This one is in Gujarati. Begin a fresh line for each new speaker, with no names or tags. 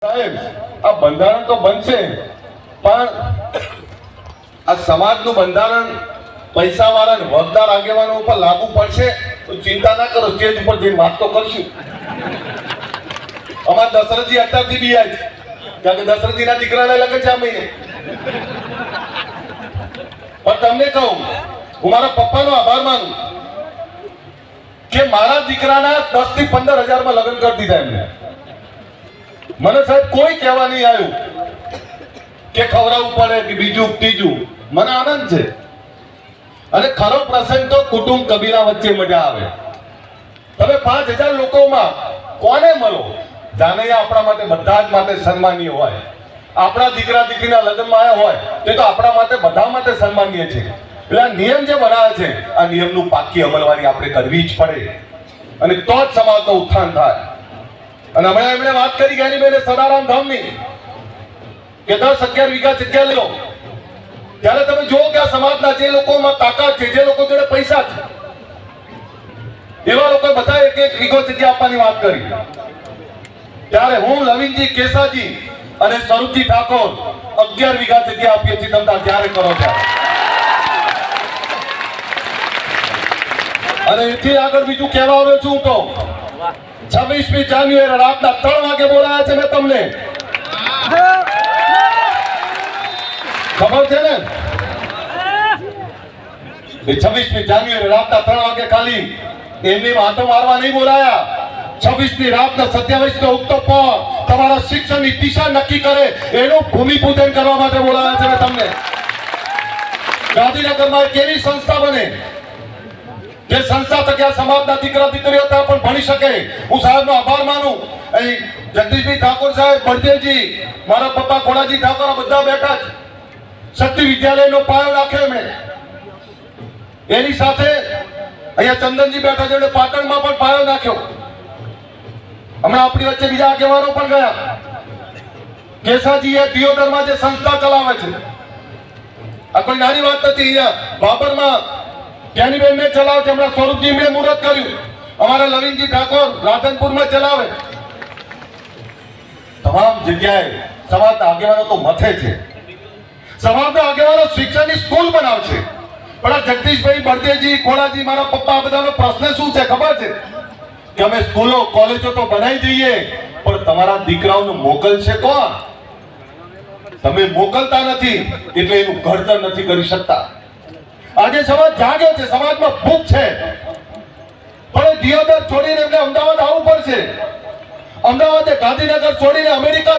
સાહેબ આ બંધારણ તો બનશે પણ આ સમાજનું બંધારણ પૈસાવાળા અને વગદાર આગેવાનો ઉપર લાગુ પડશે તો ચિંતા ના કરો, સ્ટેજ ઉપર જઈને વાત તો કરશું. અમારા દશરથજી અત્યારથી બી આજ કારણ કે દશરથજીના દીકરાને લગે છે આ મહિને. પણ તમને કહું, હું મારા પપ્પાનો આભાર માનું કે મારા દીકરાના 10 થી 15 હજારમાં લગ્ન કરી દીધા એમને. મને સાહેબ કોઈ કહેવા નહીં આવ્યું કે ખવડાવવું પડે કે બીજું ત્રીજું. મને આનંદ છે. અને ખરો પ્રસંગ તો કુટુંબ કબીલા વચ્ચે મજા આવે. તમે 5000 લોકોમાં કોને મળો? જાનૈયા આપણા માટે બધા જ માટે સન્માનીય હોય. આપણા દીકરા દીકરીના લગ્નમાં આવ્યા હોય તો આપણા માટે બધા માટે સન્માનીય છે. એટલે આ નિયમ જે બનાવે છે આ નિયમનું પાકી અમલવારી આપણે કરવી જ પડે અને તો જ સમાજનું ઉત્થાન થાય. અને હમણાં એમણે વાત કરી ગયા બેને સદારામ ધામની કે 10-11 વીઘા જગ્યા લો. ત્યારે તમે જુઓ કે આ સમાજના જે લોકોમાં તાકાત છે, જે લોકો જોડે પૈસા છે, એવા લોકો બધા એક વીઘો જગ્યા આપવાની વાત કરી. ત્યારે હું, લવિંગજી, કેસાજી અને સ્વરૂપજી ઠાકોર 11 વીઘા જગ્યા આપીએ છીએ. તમે ત્યારે કરો ત્યારે. અને એથી આગળ બીજું કહેવા આવ્યો છું તો 26મી જાન્યુઆરી રાતના 3 વાગે બોલાયા છે મેં તમને. ખબર છે ને? 26મી જાન્યુઆરી રાતના 3 વાગે ખાલી એમની વાતો મારવા નહીં બોલાયા. 26ની રાતના 27નો ઉગતો પહોર તમારા શિક્ષણની દિશા નક્કી કરે એનું ભૂમિપૂજન કરવા માટે બોલાયા છે મેં તમને. ગાંધીનગરમાં એક એવી સંસ્થા બને જે સંસ્થા થકી સમાજના દીકરા દીકરીઓ પણ ભણી શકે. હું સાહેબનો આભાર માનું. અહીં જગદીશભાઈ ઠાકોર સાહેબ, બળદેવજી, મારા પપ્પા ખોડાજી ઠાકોર બધા બેઠા છે. શક્તિ વિદ્યાલયનો પાયો નાખ્યો એમણે. એની સાથે અહીંયા ચંદનજી બેઠા છે, એમણે પાટણમાં પણ પાયો નાખ્યો. હમણાં આપણી વચ્ચે બીજા આગેવાનો પણ ગયા. કેસાજીએ દિયોદરમાં જે સંસ્થા ચલાવે છે, આ કોઈ નાની વાત નથી. અહીંયા બાબરમાં જ્ઞાનીબેન ને ચલાવે છે. હમણાં સ્વરૂપજી મેં મુહૂર્ત કર્યું. અમારા લવિંગજી ઠાકોર રાધનપુરમાં ચલાવે. તમામ જગ્યાએ સમાજના આગેવાનો તો મથે છે. સમાજના આગેવાનો શિક્ષણની સ્કૂલ બનાવશે. પણ આ જગદીશભાઈ, બળદેવજી, ખોડાજી, મારા પપ્પા બધાનો પ્રશ્ન શું છે ખબર છે? કે અમે સ્કૂલો કોલેજો તો બનાવી દઈએ પણ તમારા દીકરાઓને મોકલશે કોણ? તમે મોકલતા નથી એટલે એનું ઘડતર નથી કરી શકતા. આજે સમાજ જાગ્યો છે, સમાજમાં ભૂખ છે. પણ દિયોદર છોડીને એમને અમદાવાદ આવવું પડશે. અમદાવાદ, ગાંધીનગર છોડીને અમેરિકા